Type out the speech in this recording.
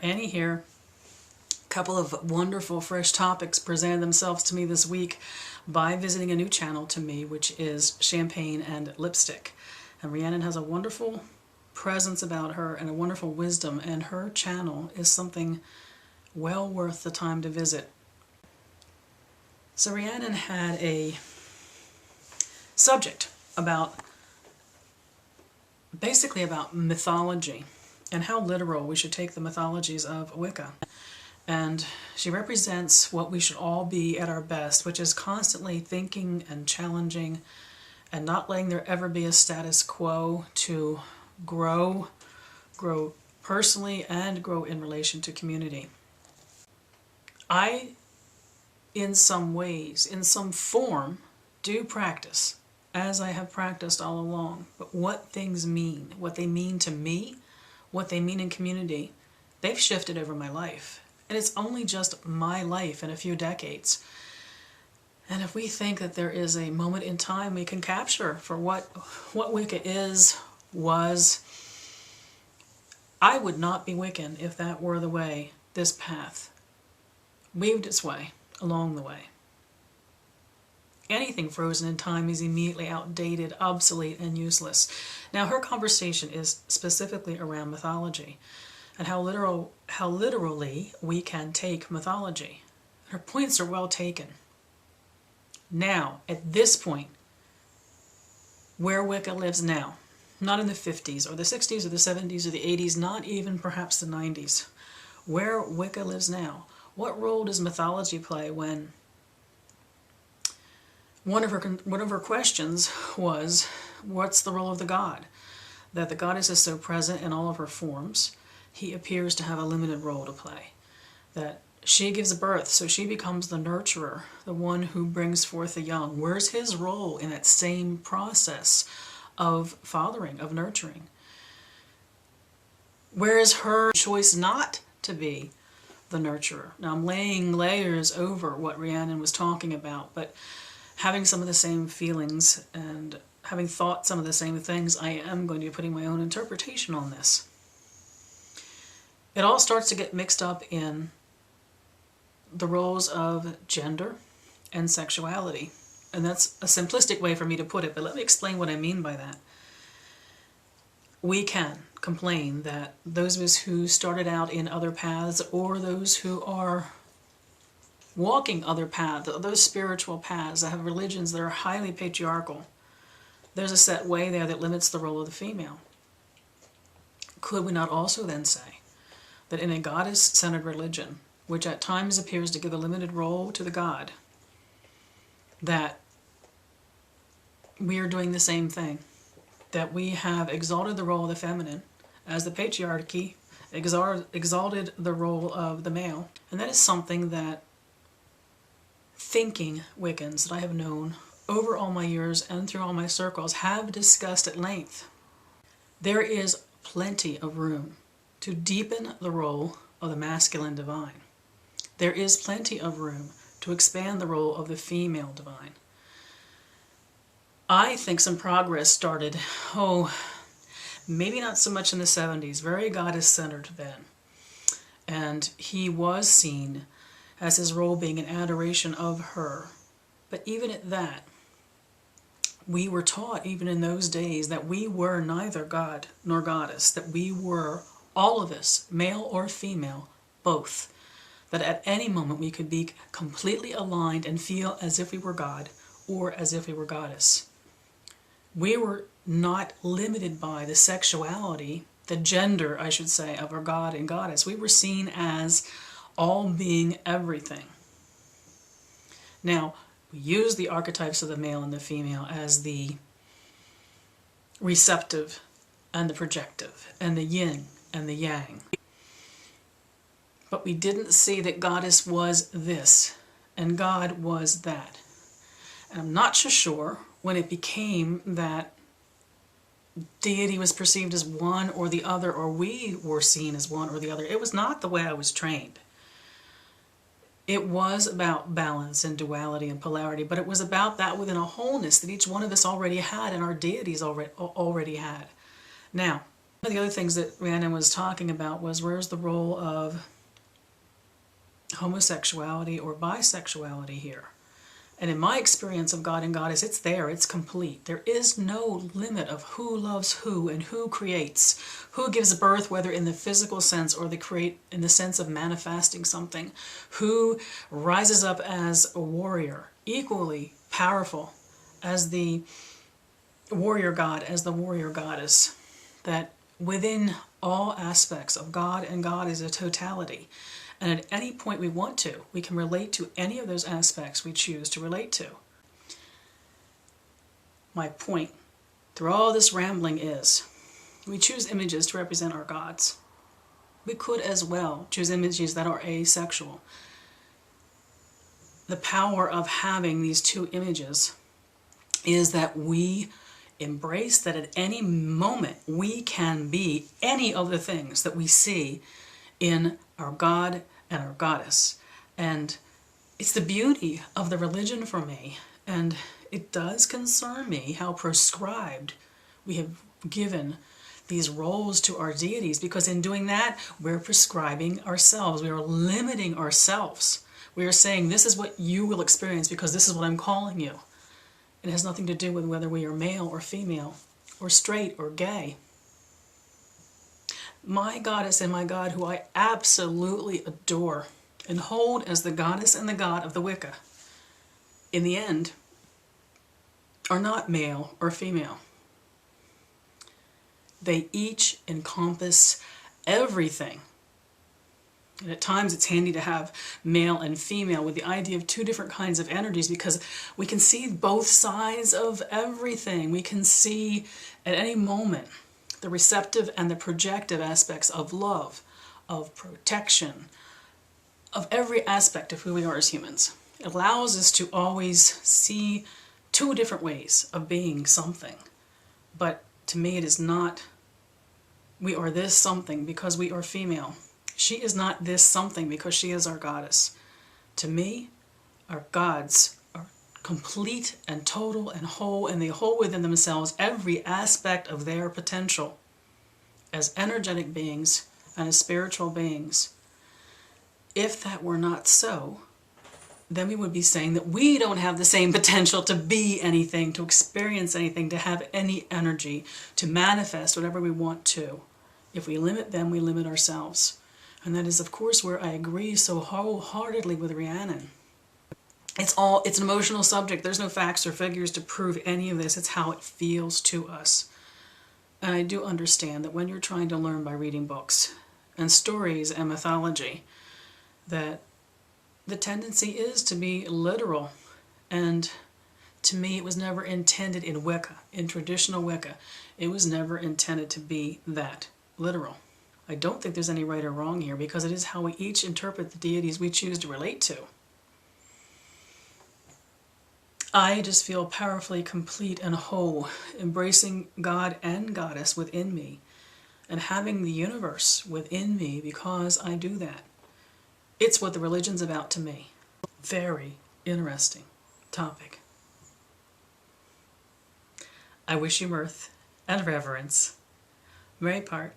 Annie here. A couple of wonderful fresh topics presented themselves to me this week by visiting a new channel to me, which is Champagne and Lipstick. And Rhiannon has a wonderful presence about her and a wonderful wisdom, and her channel is something well worth the time to visit. So Rhiannon had a subject basically about mythology and how literal we should take the mythologies of Wicca. And she represents what we should all be at our best, which is constantly thinking and challenging and not letting there ever be a status quo, to grow personally and grow in relation to community. I, in some ways, in some form, do practice, as I have practiced all along. But what things mean, what they mean to me, what they mean in community, they've shifted over my life. And it's only just my life in a few decades. And if we think that there is a moment in time we can capture for what Wicca was, I would not be Wiccan if that were the way this path weaved its way along the way. Anything frozen in time is immediately outdated, obsolete, and useless. Now, her conversation is specifically around mythology and how literally we can take mythology. Her points are well taken. Now, at this point, where Wicca lives now, not in the 50s or the 60s or the 70s or the 80s, not even perhaps the 90s, where Wicca lives now, what role does mythology play when one of her questions was, what's the role of the god? That the goddess is so present in all of her forms, he appears to have a limited role to play. That she gives birth, so she becomes the nurturer, the one who brings forth the young. Where's his role in that same process of fathering, of nurturing? Where is her choice not to be the nurturer? Now, I'm laying layers over what Rhiannon was talking about, but having some of the same feelings and having thought some of the same things, I am going to be putting my own interpretation on this. It all starts to get mixed up in the roles of gender and sexuality. And that's a simplistic way for me to put it, but let me explain what I mean by that. We can complain that those of us who started out in other paths, or those who are walking other paths, those spiritual paths that have religions that are highly patriarchal, there's a set way there that limits the role of the female. Could we not also then say that in a goddess-centered religion, which at times appears to give a limited role to the god, that we are doing the same thing? That we have exalted the role of the feminine as the patriarchy exalted the role of the male. And that is something that thinking Wiccans that I have known over all my years and through all my circles have discussed at length. There is plenty of room to deepen the role of the masculine divine. There is plenty of room to expand the role of the female divine. I think some progress started, maybe not so much in the 70s, very goddess-centered then. And he was seen as his role being an adoration of her. But even at that, we were taught, even in those days, that we were neither god nor goddess, that we were, all of us, male or female, both. That at any moment we could be completely aligned and feel as if we were God or as if we were goddess. We were not limited by the sexuality, the gender, I should say, of our god and goddess. We were seen as all being everything. Now, we use the archetypes of the male and the female as the receptive and the projective, and the yin and the yang. But we didn't see that goddess was this, and God was that. And I'm not so sure when it became that deity was perceived as one or the other, or we were seen as one or the other. It was not the way I was trained. It was about balance and duality and polarity, but it was about that within a wholeness that each one of us already had and our deities already had. Now, One of the other things that Rhiannon was talking about was, where's the role of homosexuality or bisexuality here? And in my experience of God and Goddess, it's there, it's complete. There is no limit of who loves who and who creates, who gives birth, whether in the physical sense or the create in the sense of manifesting something, who rises up as a warrior, equally powerful as the warrior god, as the warrior goddess, that within all aspects of God and God is a totality. And at any point we want to, we can relate to any of those aspects we choose to relate to. My point through all this rambling is, we choose images to represent our gods. We could as well choose images that are asexual. The power of having these two images is that we embrace that at any moment we can be any of the things that we see in our God and our Goddess. And it's the beauty of the religion for me, and it does concern me how prescribed we have given these roles to our deities, because in doing that we're prescribing ourselves, we are limiting ourselves. We are saying this is what you will experience because this is what I'm calling you. It has nothing to do with whether we are male or female, or straight or gay. My Goddess and my God, who I absolutely adore and hold as the Goddess and the God of the Wicca, in the end, are not male or female. They each encompass everything. And at times it's handy to have male and female with the idea of two different kinds of energies, because we can see both sides of everything. We can see at any moment the receptive and the projective aspects of love, of protection, of every aspect of who we are as humans. It allows us to always see two different ways of being something. But to me it is not, we are this something because we are female. She is not this something because she is our goddess. To me, our gods are complete and total and whole, and they hold within themselves every aspect of their potential as energetic beings and as spiritual beings. If that were not so, then we would be saying that we don't have the same potential to be anything, to experience anything, to have any energy, to manifest whatever we want to. If we limit them, we limit ourselves. And that is, of course, where I agree so wholeheartedly with Rhiannon. It's an emotional subject. There's no facts or figures to prove any of this. It's how it feels to us. And I do understand that when you're trying to learn by reading books and stories and mythology, that the tendency is to be literal. And to me, it was never intended in Wicca, in traditional Wicca. It was never intended to be that literal. I don't think there's any right or wrong here, because it is how we each interpret the deities we choose to relate to. I just feel powerfully complete and whole, embracing God and Goddess within me, and having the universe within me because I do that. It's what the religion's about to me. Very interesting topic. I wish you mirth and reverence. Mary part.